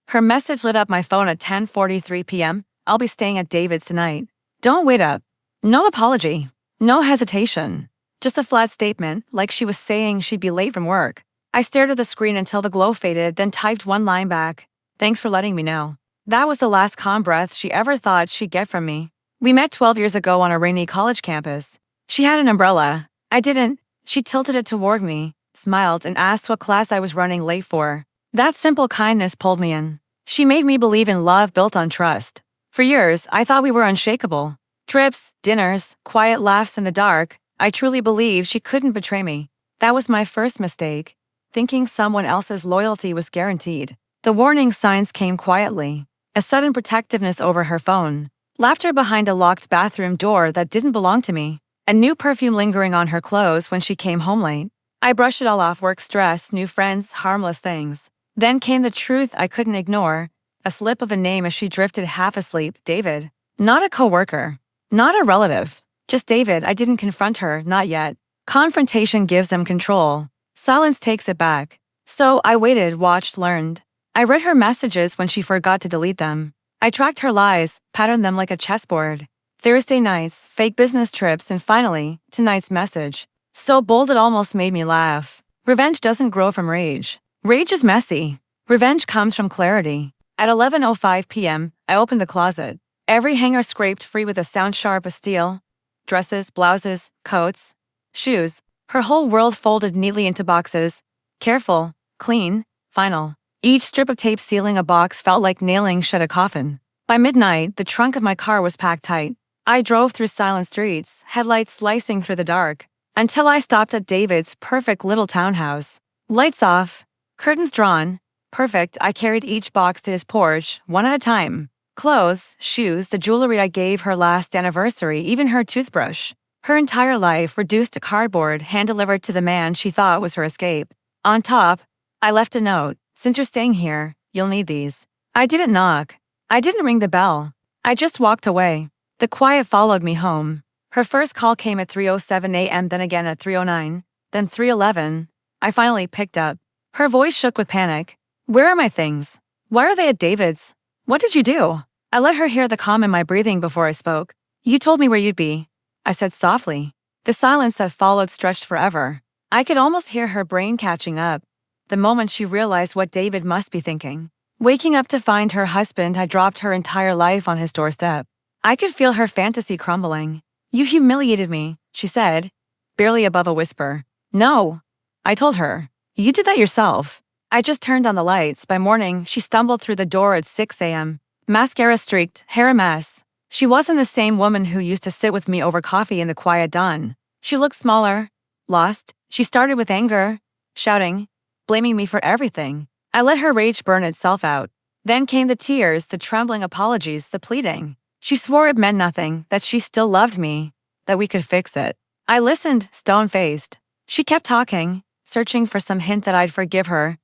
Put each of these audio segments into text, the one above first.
Her message lit up my phone at 10:43 p.m. I'll be staying at David's tonight. Don't wait up. No apology. No hesitation. Just a flat statement, like she was saying she'd be late from work. I stared at the screen until the glow faded, then typed one line back. Thanks for letting me know. That was the last calm breath she ever thought she'd get from me. We met 12 years ago on a rainy college campus. She had an umbrella. I didn't. She tilted it toward me, smiled, and asked what class I was running late for. That simple kindness pulled me in. She made me believe in love built on trust. For years, I thought we were unshakable. Trips, dinners, quiet laughs in the dark. I truly believed she couldn't betray me. That was my first mistake, thinking someone else's loyalty was guaranteed. The warning signs came quietly. A sudden protectiveness over her phone. Laughter behind a locked bathroom door that didn't belong to me. A new perfume lingering on her clothes when she came home late. I brushed it all off: work stress, new friends, harmless things. Then came the truth I couldn't ignore. A slip of a name as she drifted half asleep. David. Not a coworker. Not a relative. Just David. I didn't confront her, not yet. Confrontation gives them control. Silence takes it back. So I waited, watched, learned. I read her messages when she forgot to delete them. I tracked her lies, patterned them like a chessboard. Thursday nights, fake business trips, and finally, tonight's message. So bold it almost made me laugh. Revenge doesn't grow from rage. Rage is messy. Revenge comes from clarity. At 11:05 p.m., I opened the closet. Every hanger scraped free with a sound sharp as steel. Dresses, blouses, coats, shoes. Her whole world folded neatly into boxes. Careful, clean, final. Each strip of tape sealing a box felt like nailing shut a coffin. By midnight, the trunk of my car was packed tight. I drove through silent streets, headlights slicing through the dark, until I stopped at David's perfect little townhouse. Lights off, curtains drawn. Perfect. I carried each box to his porch, one at a time. Clothes, shoes, the jewelry I gave her last anniversary, even her toothbrush. Her entire life reduced to cardboard, hand-delivered to the man she thought was her escape. On top, I left a note. Since you're staying here, you'll need these. I didn't knock. I didn't ring the bell. I just walked away. The quiet followed me home. Her first call came at 3:07 a.m., then again at 3:09, then 3:11. I finally picked up. Her voice shook with panic. Where are my things? Why are they at David's? What did you do? I let her hear the calm in my breathing before I spoke. You told me where you'd be, I said softly. The silence that followed stretched forever. I could almost hear her brain catching up. The moment she realized what David must be thinking. Waking up to find her husband had dropped her entire life on his doorstep. I could feel her fantasy crumbling. You humiliated me, she said, barely above a whisper. No, I told her. You did that yourself. I just turned on the lights. By morning, she stumbled through the door at 6 a.m. Mascara streaked, hair a mess. She wasn't the same woman who used to sit with me over coffee in the quiet dawn. She looked smaller, lost. She started with anger, shouting, blaming me for everything. I let her rage burn itself out. Then came the tears, the trembling apologies, the pleading. She swore it meant nothing, that she still loved me, that we could fix it. I listened, stone-faced. She kept talking, searching for some hint that I'd forgive her.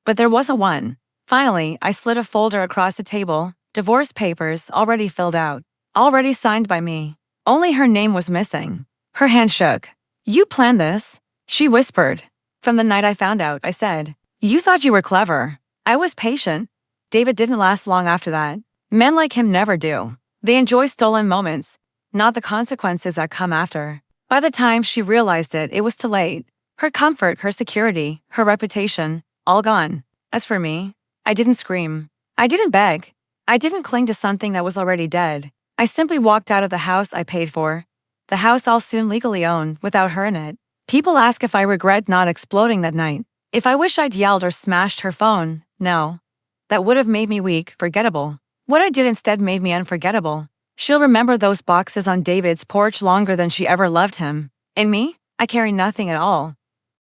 But there wasn't one. Finally, I slid a folder across the table, divorce papers already filled out, already signed by me. Only her name was missing. Her hand shook. You planned this? She whispered. From the night I found out, I said. You thought you were clever. I was patient. David didn't last long after that. Men like him never do. They enjoy stolen moments, not the consequences that come after. By the time she realized it, it was too late. Her comfort, her security, her reputation, all gone. As for me, I didn't scream. I didn't beg. I didn't cling to something that was already dead. I simply walked out of the house I paid for. The house I'll soon legally own, without her in it. People ask if I regret not exploding that night. If I wish I'd yelled or smashed her phone, no. That would have made me weak, forgettable. What I did instead made me unforgettable. She'll remember those boxes on David's porch longer than she ever loved him. In me, I carry nothing at all.